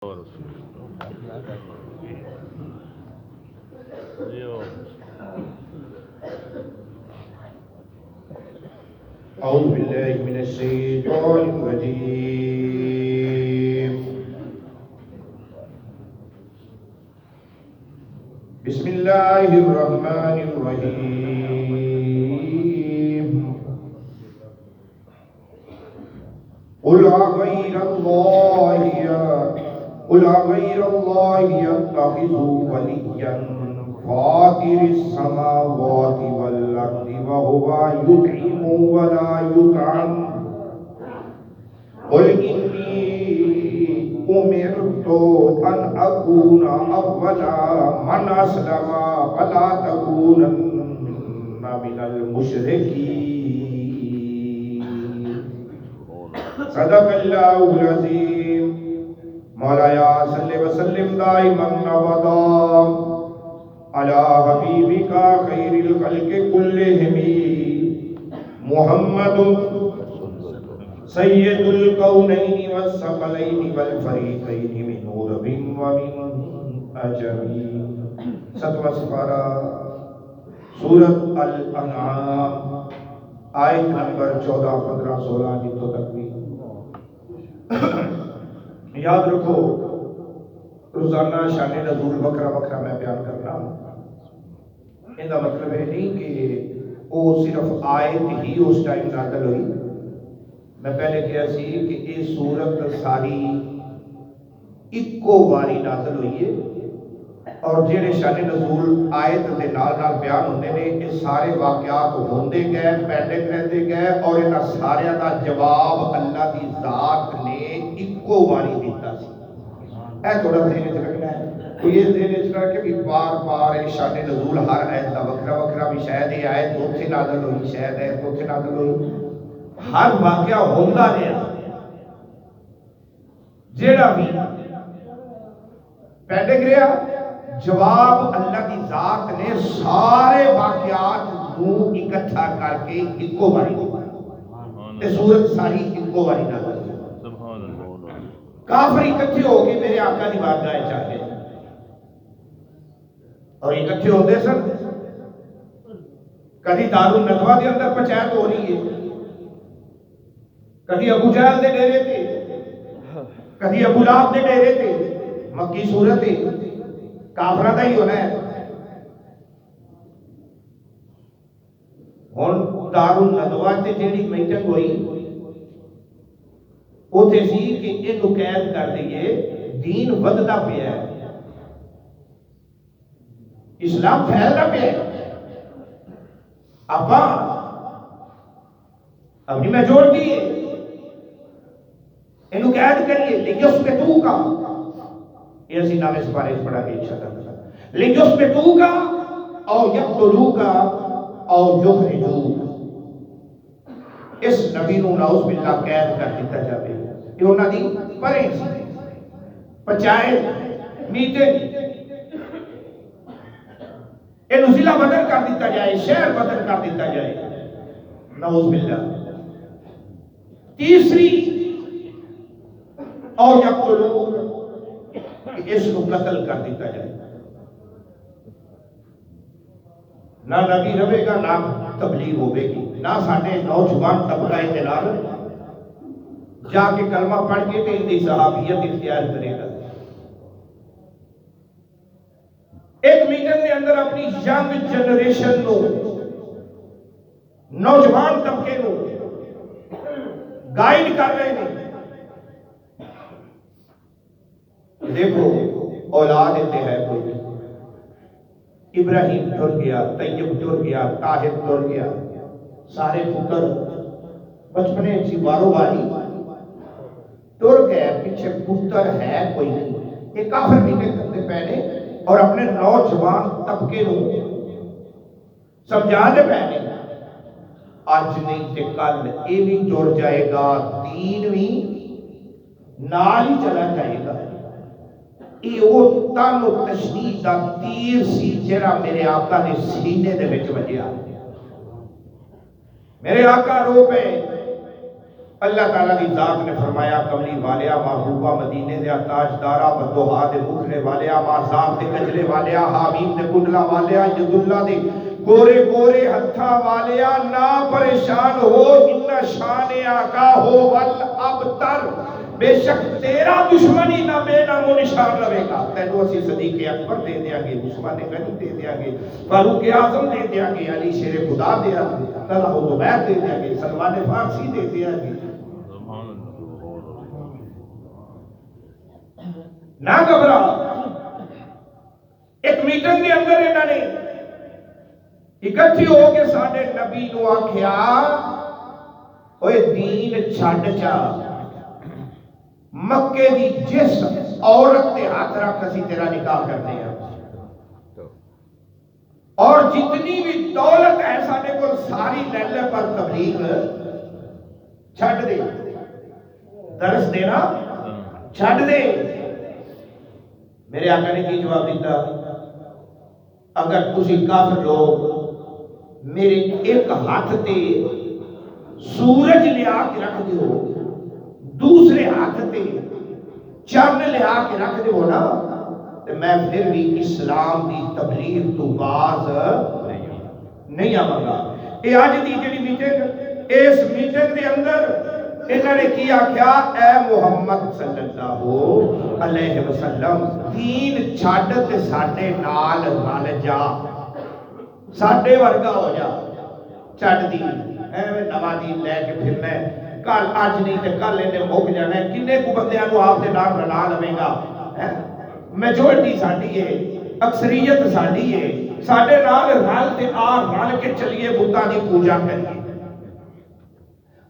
أعوذ بالله من الشيطان الرجيم. بسم الله الرحمن الرحيم. قل أغير الله يتخذ وليا فاطر السماوات والأرض وهو يطعم ولا يطعم قل إني أمرت أن أكون أول من أسلم فلا تكونن من المشركين. صدق الله العظيم. مولایا صلی وسلم دائما ابدا على حبیبک خیر الخلق كلهم محمد سید الکونین والثقلین والفریقین من عرب ومن عجم. ستواں سپارہ سورۃ الانعام آیت نمبر 14 15 16 جتوں تک بھی یاد رکھو. روزانہ شان نزول وکھرا وکھرا میں بیان کرنا. ان کا مطلب ہے نہیں کہ وہ صرف آیت ہی اس ٹائم نازل ہوئی. میں پہلے کہا سی کہ یہ سورت ساری اکو باری نازل ہوئی ہے اور جہے شان نزول آیت کے نال نال بیان ہوتے ہیں یہ سارے واقعات ہوندے گئے پہلے رہتے گئے اور انہاں سارے کا جواب اللہ کی ذات نے اکو باری دیتا سی. اے تھوڑا ذہن وچ رکھنا ہے. یہ ذہن وچ رکھ کے بار بار شان نزول ہر آیت کا وکھرا وکھرا بھی شاید یہ آیت اوتھے نازل ہوئی شاید آیت اوتھے نازل ہوئی. ہر واقعہ ہوتا رہا جیڑا بھی پہلے گیا جواب اللہ کی ذات نے سارے واقعات کو اکٹھا کر کے اکو باری تے سورت ساری اکو باری نازل ہوئی. کافر اکٹھے ہو کے میرے آقا دی بارگاہ چاہتے اور اکٹھے ہوتے سن. کبھی دار الندوہ دے اندر پنچایت ہو رہی ہے, کبھی ابو جہل دے ڈیرے تے, کبھی ابو لہب دے ڈیرے تے. مکی صورت ہے کافرہ دا ہی ہونا ہے. ہن دار الندوہ تے جیڑی میٹنگ ہوئی اوتھے سی کہ اینو قید کر دئیے, دین وددا پیا ہے, اسلام پھیلدا پیا ہے. آپ اپنی میجورٹی ہے اینو قید کریے. لیجسپتو کا یہ اسی نامے سپارے پڑھا گے انشاءاللہ. لیجسپتو کا او یقتلو کا او یخرجو. اس نبی نو نعوذ باللہ قید کر دیتا جاوے. یہ انہاں دی پرے سی پنچایت میٹنگ اینو ضلع بدل کر دیتا جائے, شہر بدل کر دیتا جائے. نعوذ باللہ. تیسری اور یقتلو کہ اس کو قتل کر دیتا جائے. نہ نبی رہے گا نہ تبلیغ ہوے گی, نہ ساڈے نوجوان طبقہ اعتراض جا کے کلمہ پڑھ کے تے اندی صحابیت اختیار کرے گا. ایک میٹنگ کے اندر اپنی ینگ جنریشن نو, نوجوان طبقے نو گائیڈ کر رہے ہیں. دیکھو اولاد تے ہے کوئی, ابراہیم ٹر گیا, طیب ٹر گیا, طاہر ٹر گیا, سارے پتر بچپنے سی بارو باری ٹر گئے, پیچھے پتر ہے کوئی نہیں. یہ کافر میٹنگ کرتے پہلے اور اپنے نوجوان طبقے نو سمجھا دے پہلے آج نہیں تے کل یہ بھی ٹر جائے گا, دین بھی نال ہی چلا جائے گا. یہ وہ تن و تشنیع دا تیر سی جڑا میرے آقا نے سینے دے وچ وجیا. میرے آقا رو پے اللہ تعالیٰ کی ذات نے فرمایا کملی والیا محبوبہ مدینے دیا تاجدارا بدوہا دے بکھلے والیا مازاب دے کجلے والیا حامیم دے کنڈلا والیا ید اللہ دے گورے گورے ہتھا والیا نا پریشان ہو ان شان آقا ہو والابتر بے شک تیرا دشمنی نہ بے نام و نشان رہے گا تینو اسی صدیق اکبر دے دیا گے عثمان غنی دے دیا گے فاروق اعظم دے دیا گے علی شیر خدا دے دیا گے طلحہ زبیر دے دیا گے سلمان فارسی دے دیا گے نہ گھبرا ایک میٹنگ کے اندر انہوں نے اکٹھی ہو کے ساڈے نبی نو آکھیا اوے دین چھڈ جا مکے دی جس عورت تے ہاتھ رکھ اسی تیرا نکاح کرتے ہیں اور جتنی بھی دولت ہے ساڈے کول ساری لے لے پر تبلیغ چھڈ دے درس دینا چھڈ دے میرے آقا نے کی جواب دیتا اگر تسی کافر لوگ میرے ایک ہاتھ تے سورج لیا کے رکھ دیو دوسرے ہاتھ تے چند لیا کے رکھ دیو نا تو میں پھر بھی اسلام دی تبلیغ تو باز نہیں آواں گا یہ آج دی جڑی میٹنگ اس میٹنگ دے اندر انہوں نے کیا کیا اے محمد صلی اللہ علیہ وسلم دین چھڈ تے ساڈے نال رل جا ساڈے ورگا ہو جا چھڈ دی ایویں نواں دین لے کے پھرنا ہے کل اج نہیں تے کل اینے مک جانا ہے کنے کو بندیاں نو آپ دے نال رلا لویں گا میجورٹی ساڈی ہے اکثریت ساڈی ہے ساڈے نال رل تے آ رل کے چلیے بتاں دی پوجا کریے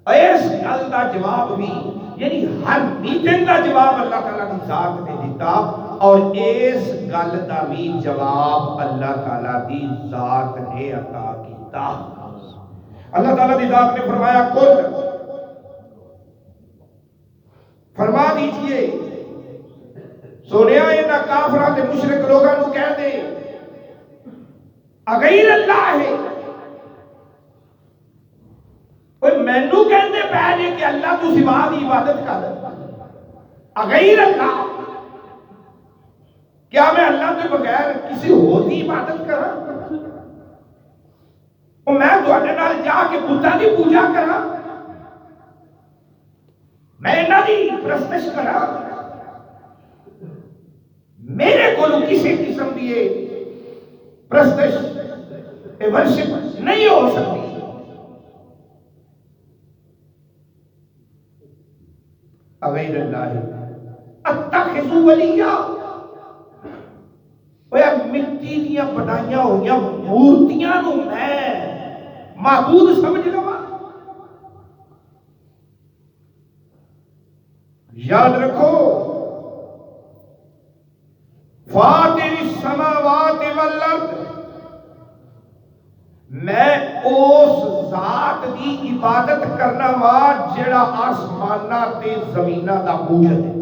اس گل دا جواب بھی یعنی ہر میٹنگ دا جواب اللہ تعالیٰ کی ذات نے دیتا اور اس گل دا بھی جواب اللہ تعالیٰ کی ذات نے عطا کیتا اللہ تعالیٰ کی ذات نے فرمایا کل فرما دیجئے سونیا انہاں کافراں تے مشرک لوگاں نو کہہ دے اغیر اللہ ہے مینو کہندے پے جے کہ اللہ تو سوا دی عبادت کر اغیر اللہ کیا میں اللہ کے بغیر کسی اور کی عبادت کراں اور میں تواڈے نال جا کے بتاں دی پوجا کراں میں انہاں دی پرستش کراں میرے کولوں کسی قسم دی پرستش ورشپ نہیں ہو سکتی اغیر اللہ اتخذوا ولیا اوے مٹی دیاں بنائیاں ہوئیاں مورتیاں نو میں معبود سمجھ لواں یاد رکھو فاطر السماوات والارض میں اس ذات دی عبادت کرنا وا جڑا آسماناں تے زمیناں دا موجد ہے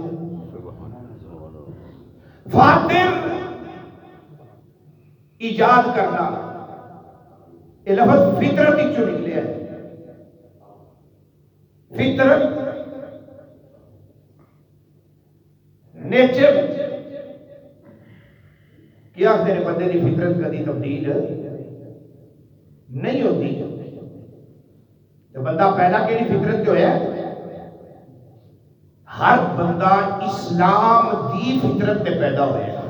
فاطر ایجاد کرنا یہ لفظ فطرت ہی چ نکلیا ہے فطرت نیچر کیا تیرے بندے دی فطرت کدی تبدیل نہیں ہوتی تو بندہ پیدا کیڑی فطرت جو ہے ہر بندہ اسلام دی فطرت تے پیدا ہوا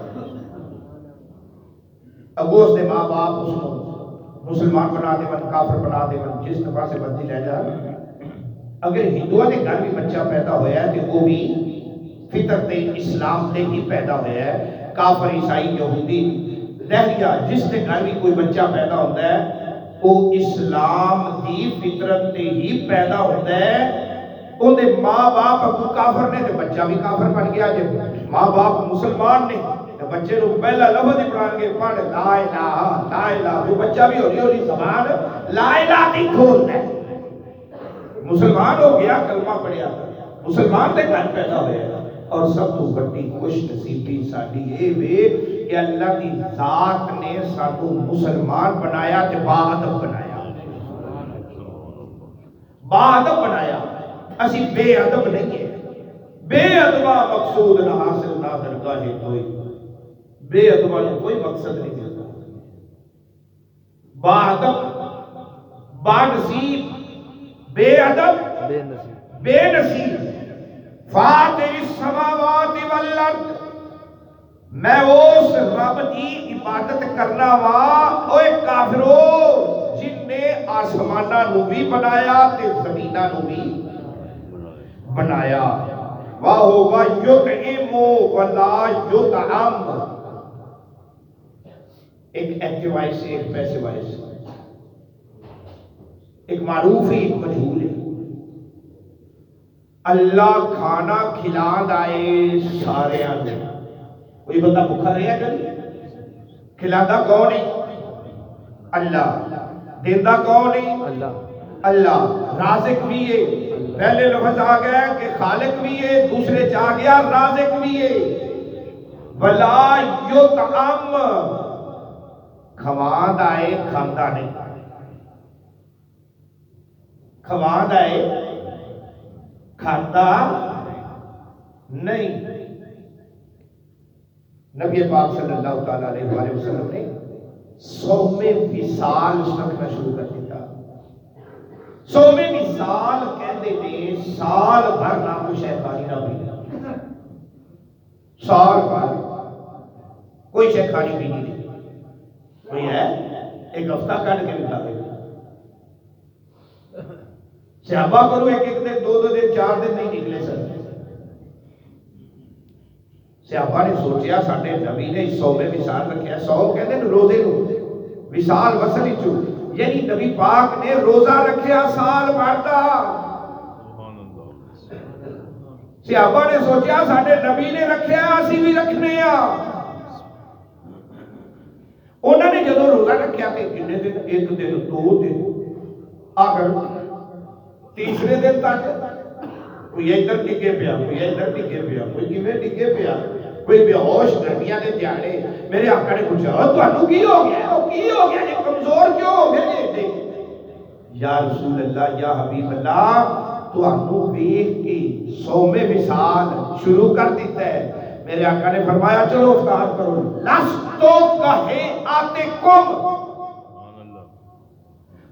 اگو اس دے ماں باپ اس کو مسلمان بنا دے من کافر بنا دے من جس دفعہ سے بدلی لے جا اگر ہندوؤں کے گھر بھی بچہ پیدا ہوا ہے تو وہ بھی فطرت اسلام سے ہی پیدا ہوا ہے کافر عیسائی یہودی رہ گیا جس کے گھر بھی کوئی بچہ پیدا ہوتا ہے وہ اسلام دی فطرت تے ہی پیدا ہوتا ہے ان دے ماں باپ اگو کافر نے تے بچہ بھی کافر بن گیا جب ماں باپ مسلمان نے تے بچے نو پہلا لفظ ہی پڑھان گے پڑھ لا الہ وہ بچہ بھی ہولی ہولی زبان لا الہ دی کھولتا ہے مسلمان ہو گیا کلمہ پڑھیا مسلمان دے گھر پیدا ہوا اور سب تو بڑی خوش نصیبی ساڈی اے وے کہ اللہ کی ذات نے سانو مسلمان بنایا تے با ادب بنایا با ادب بنایا اسی بے ادب نہیں ہے. بے ادبا مقصود نہ حاصل نہ درگاہ کوئی. بے ادبا کو کوئی مقصد نہیں ملتا. با ادب با نصیب بے ادب بے نصیب. فاطر السماوات والارض میں اس رب کی عبادت کرنا وا اوے کافرو جن نے آسماناں نو بھی بنایا تے زمیناں نو بھی بنایا. وَهُوَ يُطْعِمُ وَلَا يُطْعَمُ. ایک ایکٹیو وائس ہے ایک پیسو وائس. ایک معروف ہے ایک مجہول ہے. اللہ کھانا کھلا دائے سارے آنے. کوئی بندہ بھوکا رہا کبھی؟ کھلانا کون ہے؟ اللہ. دیندہ کون ہے؟ اللہ. رازق بھی ہے. پہلے لفظ آ گیا کہ خالق بھی ہے, دوسرے چاہ گیا رازق بھی ہے. ولا یطعم کھوان آئے کھاندہ نہیں. کھوان آئے کھاندہ نہیں. نبی پاک صلی اللہ تعالیٰ علیہ وسلم نے صوم وصال رکھنا شروع کر دیا. صوم وصال کہتے ہیں سال بھر نہ کوئی شے کھانی نہ پینی. سال بھر کوئی شے کھانی پینی نہیں. کوئی ہے ایک ہفتہ کٹ کے بتا دے. صحابہ کرو ایک ایک دن دو دو دن چار دن نہیں نکلے سر. صحابہ نے سوچیا ساڈے نبی نے صوم وصال رکھیا. صوم کہتے ہیں روزے نو, وصال وصل وچوں یعنی نبی پاک نے روزہ رکھیا سال بھر دا. صحابہ نے سوچیا ساڈے نبی نے رکھیا اسی بھی رکھنے آ. انہوں نے جدو روزہ رکھیا تے کنے دن, ایک دن دو دن, آخر تیسرے دن تک کوئی ادھر ڈگے پیا کوئی ادھر ڈگے پیا کوئی کیویں ڈگے پیا کوئی بے ہوش. گرمیاں دے دیہاڑے میرے آقا نے پوچھا تانوں کی ہو گیا؟ او کی ہو گیا یہ کمزور کیوں ہو گئے جی؟ یا رسول اللہ یا حبیب اللہ تانوں دیکھ کے صوم وصال شروع کر دیتا ہے. میرے آقا نے فرمایا چلو افطار کرو. لستو کہے آتے کم.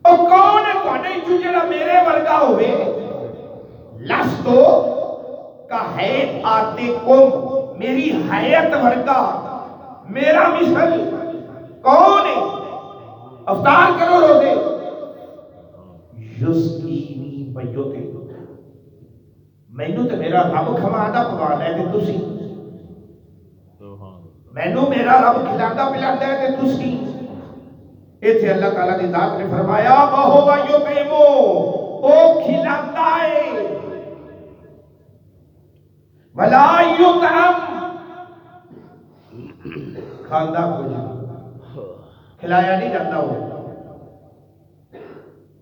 او کون ہے تواڈے چوں جڑا میرے ورگا ہوئے؟ لستو کہے آتے کم میری حیات ورگا میرا مثل کون ہے؟ افطار کرو روزے. یسقینی بیوتے مینوں تے میرا رب کھوانا پوانا ہے تے تسی. مینوں میرا رب کھلانا پلانا ہے تے تسی. ایتھے اللہ تعالیٰ دی ذات نے فرمایا وَهُوَ يُطْعِمُ او کھلاتا ہے وَلَا يُطْعَمُ کھاندہ کچھ کھلایا نہیں جاتا ہو.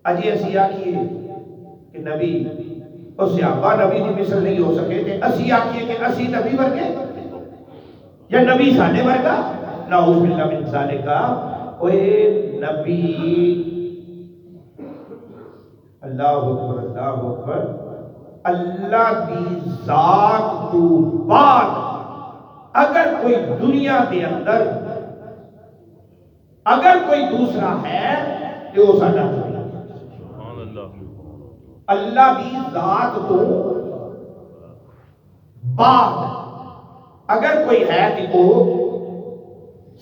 اجی اسی آکھئے کہ نبی اور صحابہ نبی دی مثل نہیں ہو سکے کہ اسی آکھئے کہ اسی نبی ورگے یا نبی سانے ورگا. نعوذ باللہ من ذالک. اوے نبی اللہ اکبر اللہ اکبر. اللہ دی ذات تو بعد اگر کوئی دنیا دے اندر اگر کوئی دوسرا ہے تو وہ ساڈا نبی. اللہ دی ذات تو بعد اگر کوئی ہے تو وہ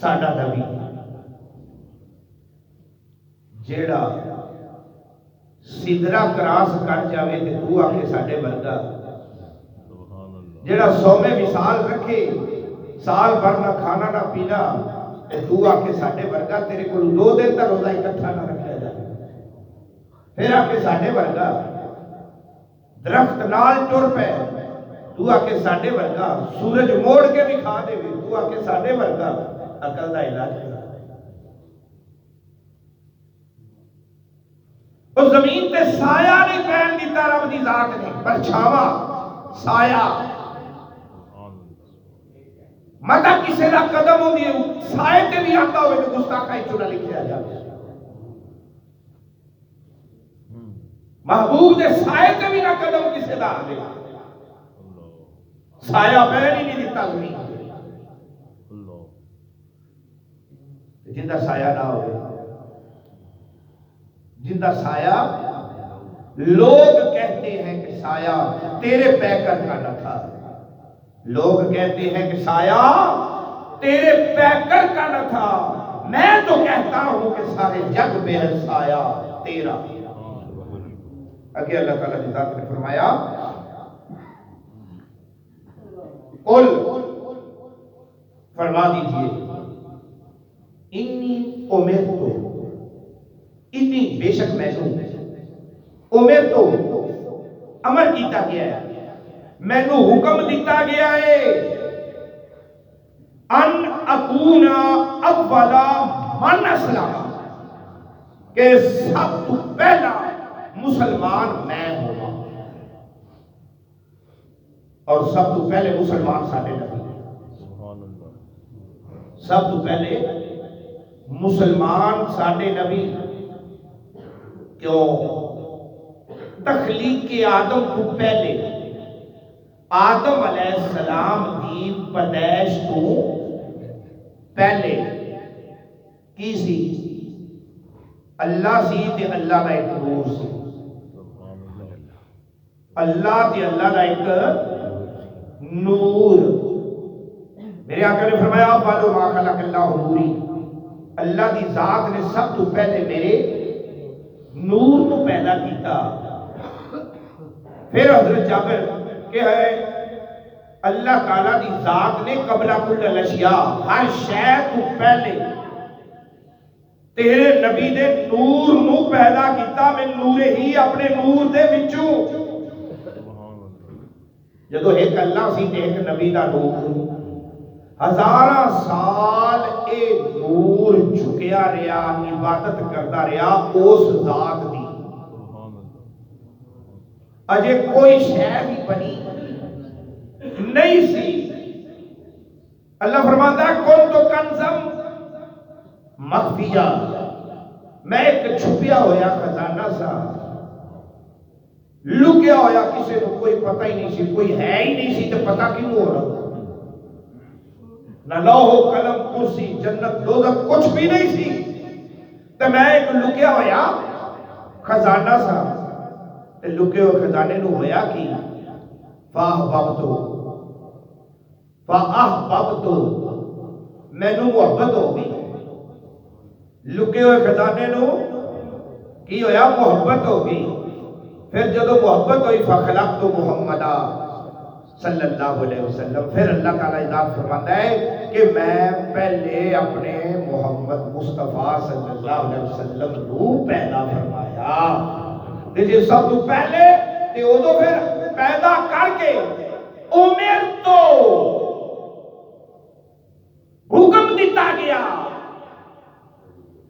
ساڈا نبی. جیڑا سدرا کراس کر جاوے تے تو آ کے ساڈے ورگا. جیڑا صوم وصال رکھے سال بھر نہ کھانا نہ پینا تے تو آ کے ساڈے ورگا. تیرے کو 2 دن تک روزہ اکٹھا نہ رکھیا جائے پھر آ کے ساڈے ورگا. درخت نال ٹر پے تو آ کے ساڈے ورگا. سورج موڑ کے بھی کھا دے تو آ کے ساڈے ورگا. عقل دا علاج ہے. اس زمین تے سایہ نہیں پہن دیتا رب دی ذات نے. پرچھاواں سایہ متا کسی دا قدم ہوندی ہے سائے تے بھی آتا ہوئے تو گستاخائی چنا لکھیا جائے. محبوب دے سائے تے بھی نہ قدم کسے دا آگے سایہ پہن ہی نہیں دیتا زمین جندہ سایہ نہ ہوئے جندہ سایہ لوگ کہتے ہیں کہ سایہ تیرے پیکر کا نہ تھا لوگ کہتے ہیں کہ سایہ تیرے پیکر کا نہ تھا میں تو کہتا ہوں کہ سارے جگ میں ہے سایہ تیرا آگے اللہ تعالیٰ نے ذات نے فرمایا قل فرما دیجئے انی امرتو انی بے شک میں ہوں امرتو امر کیتا گیا ہے میں نو حکم دیتا گیا ہے ان اکون اولا من اسلام کہ سب تو پہلا مسلمان میں ہوں اور سب تو پہلے مسلمان ساڑھے نبی سب تو پہلے مسلمان ساڑھے نبی کیوں تخلیق کے آدم کو پہلے آدم علیہ السلام کی پیدائش کو پہلے کی سی اللہ سی تے اللہ کا ایک نور سی اللہ تے اللہ کا ایک نور میرے آقا نے فرمایا بالو ما خلق اللہ نوری اللہ دی ذات نے سب تو پہلے میرے نور کو پیدا کیتا پھر حضرت جابر کہ ہے اللہ تعالیٰ دی ذات نے قبل کل الاشیاء ہر شے تو پہلے تیرے نبی دے نور نو پیدا کیتا میں نور ہی اپنے نور دے وچوں جدو ایک اللہ سی تے ایک نبی دا نور ہزاراں سال اے نور جھکیا رہا عبادت کرتا رہا اس ذات دی اجے کوئی شے بھی بنی نہیں سی اللہ فرماتا ہے کون تو کنزم مخفیہ میں ایک چھپیا ہویا خزانہ سا لکیا ہویا کسی کو کوئی پتہ ہی نہیں سی کوئی ہے ہی نہیں سی تو پتہ کیوں ہو رہا نہ لوح قلم کرسی جنت دوزخ کچھ بھی نہیں سی تو میں ایک لکیا ہویا خزانہ سا لکے ہوئے خزانے نو ہویا کی فاحببتو میں نو محبت ہو گئی لکے ہوئے خزانے نو کی ہویا محبت ہو گئی پھر جدو محبت ہوئی فخلقت محمدہ صلی اللہ علیہ وسلم پھر اللہ تعالیٰ اضافہ فرماتا ہے کہ میں پہلے اپنے محمد مصطفیٰ صلی اللہ علیہ وسلم نو پیدا فرمایا دیجئے سب تو پہلے تے ادو پھر پیدا کر کے امر تو حکم دیتا گیا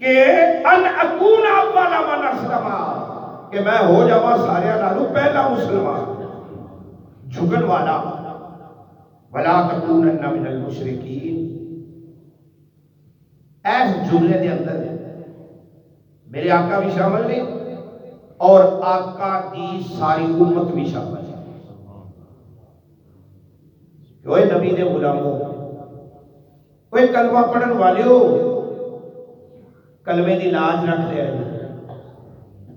کہ ان اکون اولا من اسلم کہ میں ہو جاواں سارے نالوں پہلا مسلمان جھکن والا ولا تکونن من المشرکین ایس جملے دے اندر میرے آقا بھی شامل نے اور آقا دی ساری امت بھی شامل ہے کہ نبی دے غلاموں کوئی کلمہ پڑھن والے ہو کلمے دی لاج رکھ لیا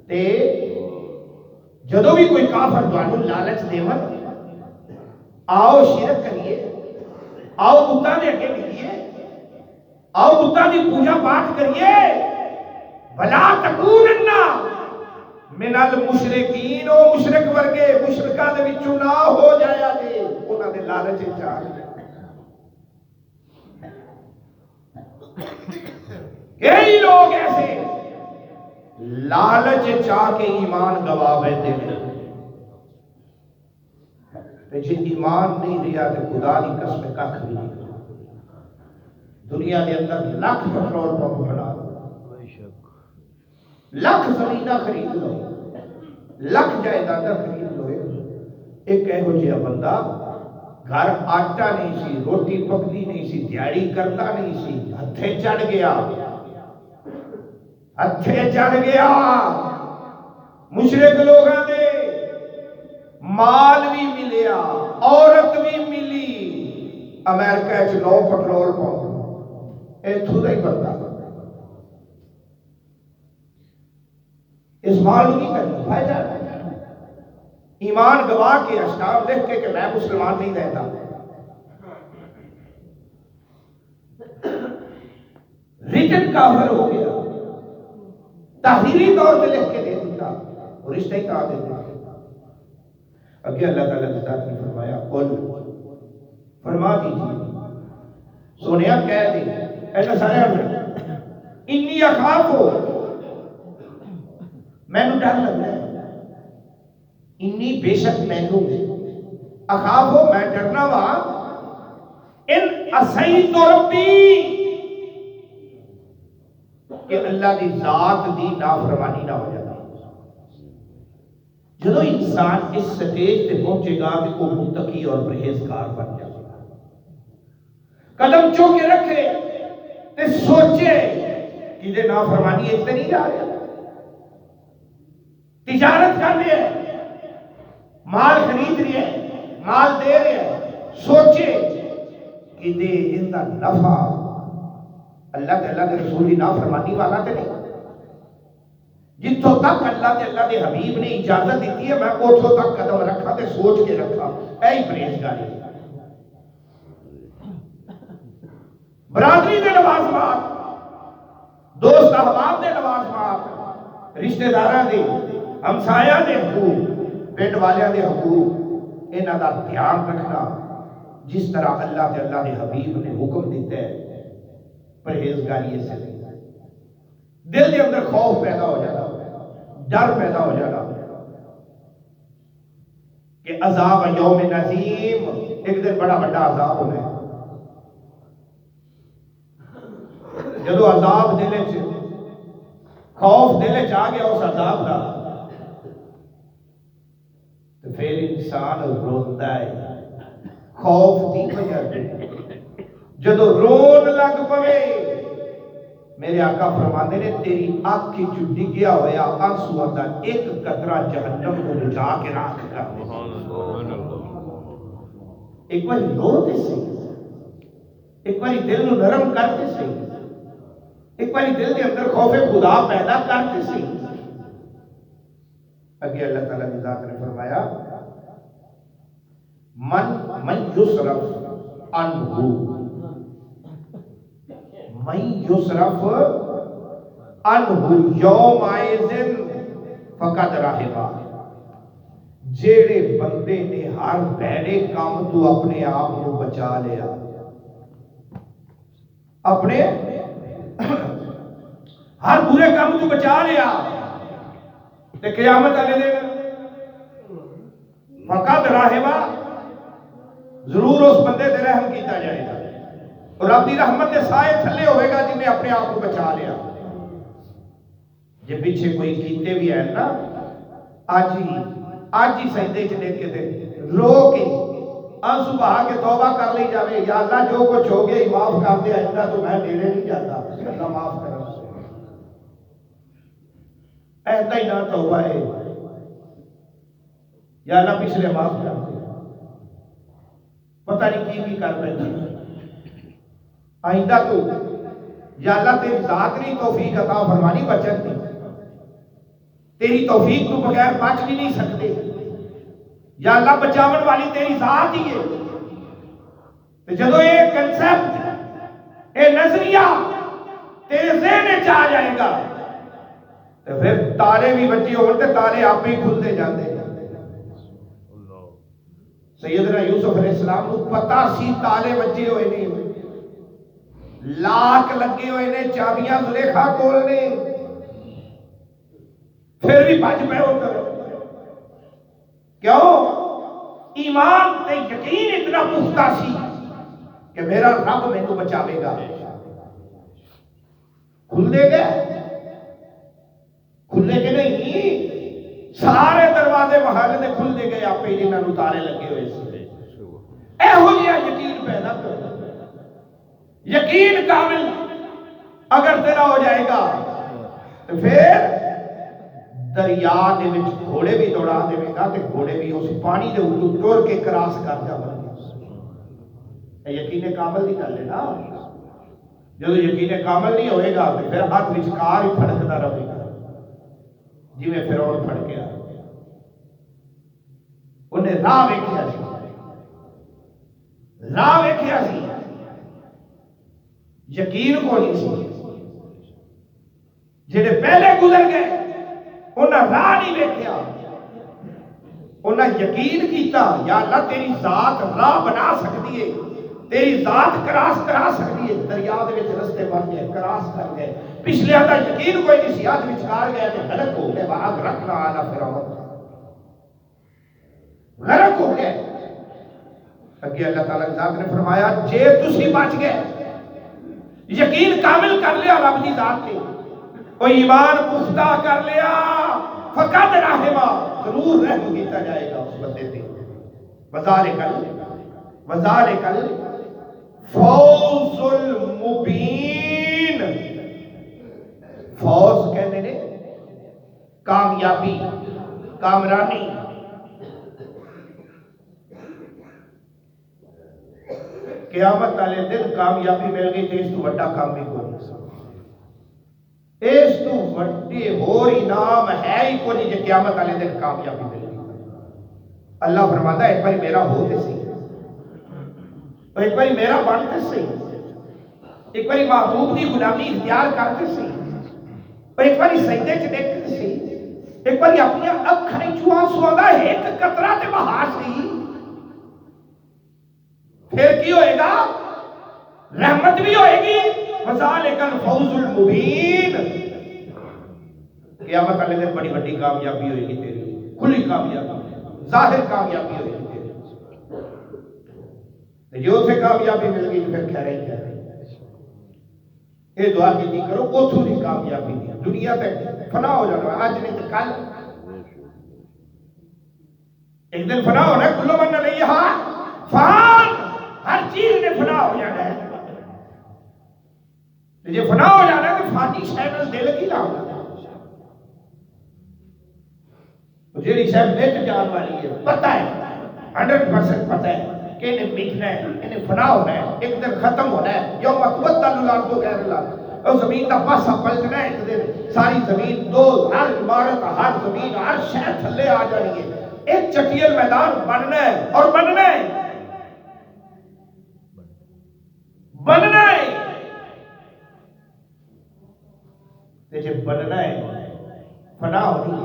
تے جدو بھی کوئی کافر تانوں لالچ دیون آؤ شرک کریے آؤ بتاں دے اگے لکھیے آؤ بتاں دی پوجا پاٹ کریے بلا تکونن من المشرکین او مشرک ورگے مشرکاں دے وچوں نہ ہو جایا جے انہاں دے لالچ چاہ کئی لوگ ایسے لالچ چاہ کے ایمان گوا بیٹھے ہیں جن ایمان نہیں رہا تو خدا کی قسم کھ بھی نہیں دنیا کے اندر لاکھ پٹرول پمپ بنا لاکھ زمینہ خرید لو لاکھ جائیداد خرید لو ایک یہو جہا بندہ گھر آٹا نہیں سی روٹی پکتی نہیں سی دیہڑی کرتا نہیں سی ہتھے چڑھ گیا مشرک لوگاں دے مال بھی ملیا، عورت بھی ملی، امریکہ چ 9 پٹرول پمپ اتھوں دا ہی بندہ اس مال کی کرنا بھائی جانا ایمان گواہ کے اشکام لکھ کے کہ میں مسلمان نہیں رہتا، ریٹن کافر ہو گیا، تحریری طور پہ لکھ کے دے دیتا، اور رشتہ ہی کہا دے دیتا۔ اگے اللہ تعالیٰ کی ذات نے فرمایا قل فرما دیجیے سونیا کہہ دے ایسا سارے انی اخاف ہو میں نو ڈر لگ رہا ہے، انی بے شک میں نو اخاف ہو میں ڈرنا وا ان عصیت ربی کہ اللہ دی ذات دی نافرمانی نہ ہو جائے۔ جدو انسان اس سٹیج تے پہنچے گا کہ وہ متقی اور پرہیزگار بن جائے گا، قدم چوکے رکھے تے سوچے کہ یہ نافرمانی اتنے نہیں جا رہا، تجارت کر رہے ہیں، مال خرید رہے ہیں، مال دے رہے ہیں، سوچے کہ یہ ان کا نفع اللہ کے رسول کی نافرمانی والا تے نہیں، جتوں تک اللہ تے اللہ دے حبیب نے اجازت دیتی ہے میں اتوں تک قدم رکھا تے سوچ کے رکھا، اے پرہیزگاری۔ برادری دے لوازمات، دوست احباب دے لوازمات، رشتہ داراں دے، ہمسایاں دے حقوق، پنڈ والیاں دے حقوق، انہاں دا دھیان رکھنا جس طرح اللہ تے اللہ دے حبیب نے حکم دیتا ہے، پرہیزگاری سے دل کے اندر خوف پیدا ہو جانا، ڈر پیدا ہو جانا کہ عذاب یوم نظیم ایک دن بڑا بڑا عذاب ہونا ہے۔ جدو عذاب دل چ خوف دل چ آ گیا اس عذاب کا تو پھر انسان روتا ہے خوف دی وجہ سے، جدو رون لگ پوے میرے آقا فرماندے نے تیری آنکھ چ ڈگیا ہویا آنسو دا ایک قطرہ جہنم کو بچا کے راکھ کر دے۔ ایک بار رو تے صحیح، ایک بار دل نو نرم کرتے صحیح، ایک بار دل کے اندر خوف خدا پیدا کرتے صحیح۔ اگے اللہ تعالیٰ کی ذات نے فرمایا من یصرف عنہ من یصرف عنہ یومئذ فقد رحمہ، جیڑے بندے نے ہر بھڑے کام تو اپنے آپ کو بچا لیا، اپنے ہر برے کام تو بچا لیا تے قیامت والے دن فقد رحمہ ضرور اس بندے تے رحم کیتا جائے گا، اور رب دی رحمت کے سائے تھلے ہوئے گا جن نے اپنے آپ کو بچا لیا۔ جب پیچھے کوئی کیتے بھی ہیں نا آج ہی سجدے چ دیکھ کے دے رو کے آنسو بہا کے توبہ کر لی جاوے، یا اللہ جو کچھ ہو گیا معاف کر دے، آئندہ تو میں نیڑے نہیں جاتا، اللہ معاف کر۔ ایسا ہی نہ توبہ ہے یا اللہ پچھلے معاف کر دے، پتہ نہیں کی کر بیٹھے، آئندہ تو یا اللہ تیری ذات نہیں توفیق عطا فرمانی بچت دی، تیری توفیق تو بغیر بچ بھی نہیں سکتے، یا اللہ بچاون والی تیری ذات ہی ہے۔ جدو یہ کنسپٹ یہ نظریہ تیرے ذہن میں آ جائے گا تو پھر تارے بھی بچے ہوتے تارے آپ ہی کھلتے جاتے ہیں۔ سیدنا یوسف علیہ السلام کو پتا سی تالے بچے ہوئے نہیں، لاکھ لگے ہوئے نے چابیاں زلیخا کھولنے، پھر بھی بچ پہ ہوتا ہے۔ کیوں؟ ایمان تے یقین اتنا پختہ سی کہ میرا رب میں کو بچاوے گا۔ کھل دے گئے، کھلے کے نہیں، سارے دروازے محل دے کھل دے گئے، آپ پہ جنہاں نو تالے لگے ہوئے سے اے ہو جیا یقین پیدا کر۔ یقین کامل اگر تیرا ہو جائے گا تو پھر دریا دے وچ گھوڑے بھی دوڑا دے گا تے گھوڑے بھی اس پانی دے اوپر ٹر کے کراس کر جاون گے۔ یقین کامل دی گل ہے نا، جب یقین کامل نہیں ہوئے گا تو پھر ہاتھ وچکار ہی پھڑکتا رہے گا، جی میں فرعون پھڑکیا۔ انہیں راہ ویکھیا سی، راہ ویکھیا سی، یقین کو نہیں سی۔ جڑے پہلے گزر گئے انہیں راہ نہیں ویکھیا، انہیں یقین کیتا یا اللہ تیری ذات راہ بنا سکتی ہے، تیری ذات کراس کرا سکتی ہے۔ دریا دے وچ رستے بن گئے، کراس کر گئے، پچھلے دا یقین کوئی نہیں سی، ہاتھ وچکار گئے تے غرق ہو گئے۔ واگ رکھنا آلا فرعون، غرق ہو گئے۔ اگے اللہ تعالیٰ ذات نے فرمایا جے تسی بچ گئے، یقین کامل کر لیا رب دی ذات تے، کوئی ایمان پختہ کر لیا، فقط رحمہ، ضرور رحم کیتا جائے گا اس بندے تے۔ وذالک فوز المبین، فوز کہتے ہیں کامیابی، کامرانی۔ قیامت والے دن کامیابی مل گئی تو اس تو بڑا کام بھی کوئی نہیں، اس تو بڑے اور انعام ہے ہی کوئی نہیں۔ قیامت والے دن کامیابی مل گئی، اللہ فرماتا ہے ایک بار میرا ہوتے سی، ایک بار میرا بنتے سی، ایک بار محبوب کی غلامی اختیار کرتے سی، ایک بار سجدے چ دیکھتے سی، ایک بار اپنی اکھیں چوں آنسو دا ایک قطرہ تے بہا سی، پھر کی ہوئے گا؟ رحمت بھی ہوئے گی۔ وذالک الفوز المبین، قیامت والے دن بڑی بڑی کامیابی ہوئے گی تیری، کھلی کامیابی، ظاہر کامیابی ہوئے گی تیری۔ جو اتنے کامیابی مل گئی تو پھر کہہ رہے ہیں یہ دعا کی نہیں کرو اتوں کی کامیابی نہیں، دنیا تک فنا ہو جانا، آج نہیں تو کل ایک دن فنا ہونا ہے۔ کلو من نہیں یہاں فان، ہر چیز نے فنا ہو جانا ہے۔ جب فنا ہو جانا ہے تو فانی شہر دل کی لاؤ، جیڑی شہر مٹ جان والی ہے پتہ ہے، 100% پتہ ہے کہ انہیں مٹنا ہے، انہیں فنا ہونا ہے، ایک دن ختم ہونا ہے۔ یوم تبدل الارض غیر الارض، اور زمین کا پاسا پلٹنا ہے، ایک دن ساری زمین دو، ہر عمارت، ہر زمین، ہر شہر تھلے آ جانی ہے، ایک چٹیل میدان بننا ہے، اور بننا ہے، بننا ہے۔ جب بننا ہے، فنا ہونی ہے،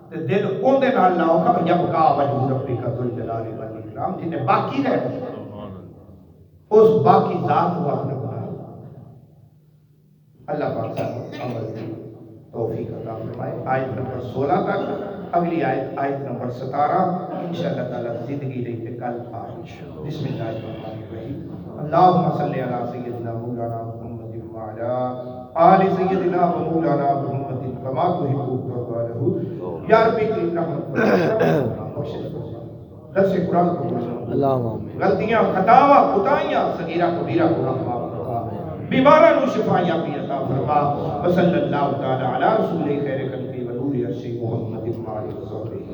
تو دل ان دے نال لاؤ کہ یبقا وجہ ربک ذو الجلال والاکرام، جنہیں باقی رہنا اس باقی ذات کو اپنے بنا۔ اللہ پاک صاحب عمل کی توفیق عطا فرمائے۔ آیت نمبر 16 تک، اگلی آیت نمبر 17 انشاءاللہ تعالی زندگی رہی تھے کل آج۔ بسم اللہ الرحمن الرحیم، اللہم صلی علی سیدنا مولانا محمد وعلی آل سیدنا مولانا محمد کما تحب وترضى له یا رب کریم رحمت درس قرآن کو غلطیاں خطاواں خطائیاں صغیرہ کبیرہ کو رحمہ بیماران و شفایہ بھی عطا فرما۔ وصلی اللہ تعالی علی رسول خیر خلق و نور عرش محمد وعلی وسلم۔